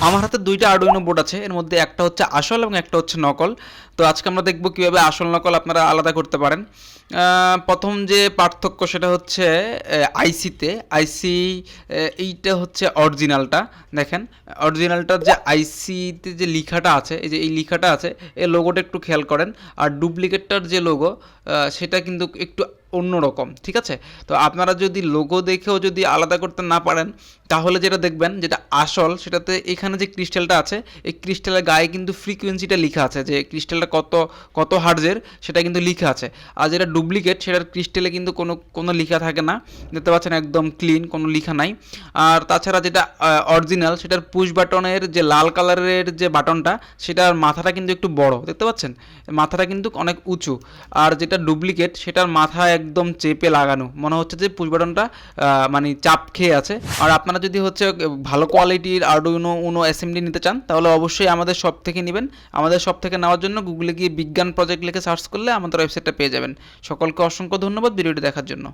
আমার হাতে দুইটা আরডুইনো বোর্ড আছে, এর মধ্যে একটা হচ্ছে আসল এবং একটা হচ্ছে নকল। তো আজকে আমরা দেখব কীভাবে আসল নকল আপনারা আলাদা করতে পারেন। প্রথম যে পার্থক্য সেটা হচ্ছে আইসিতে। আইসি এইটা হচ্ছে অরিজিনালটা। দেখেন অরিজিনালটার যে আইসিতে যে লেখাটা আছে, এই যে এই লেখাটা আছে, এই লোগোটা একটু খেয়াল করেন। আর ডুপ্লিকেটটার যে লোগো সেটা কিন্তু একটু অন্যরকম, ঠিক আছে? তো আপনারা যদি লোগো দেখেও যদি আলাদা করতে না পারেন, তাহলে যেটা দেখবেন যেটা আসল সেটাতে এখানে যে ক্রিস্টালটা আছে, এই ক্রিস্টালের গায়ে কিন্তু ফ্রিকোয়েন্সিটা লেখা আছে, যে ক্রিস্টালটা কত কত হার্জের সেটা কিন্তু লেখা আছে। আর যেটা ডুপ্লিকেট সেটার ক্রিস্টালে কিন্তু কোনো লেখা থাকে না, দেখতে পাচ্ছেন একদম ক্লিন, কোনো লেখা নাই। আর তাছাড়া যেটা অরিজিনাল সেটার পুশ বাটনের যে লাল কালারের যে বাটনটা, সেটার মাথাটা কিন্তু একটু বড়, দেখতে পাচ্ছেন মাথাটা কিন্তু অনেক উঁচু। আর যেটা ডুপ্লিকেট সেটার মাথা একদম চেপে লাগানো, মনে হচ্ছে যে পুশ বাটনটা মানে চাপ খেয়ে আছে। আর আপনারা যদি হচ্ছে ভালো কোয়ালিটির আরডুইনো উনো অ্যাসেম্বলি নিতে চান, তাহলে অবশ্যই আমাদের শপ থেকে নেবেন। আমাদের শপ থেকে নেওয়ার জন্য গুগলে গিয়ে বিজ্ঞান প্রজেক্ট লিখে সার্চ করলে আমাদের ওয়েবসাইটটা পেয়ে যাবেন। সকলকে অসংখ্য ধন্যবাদ ভিডিওটি দেখার জন্য।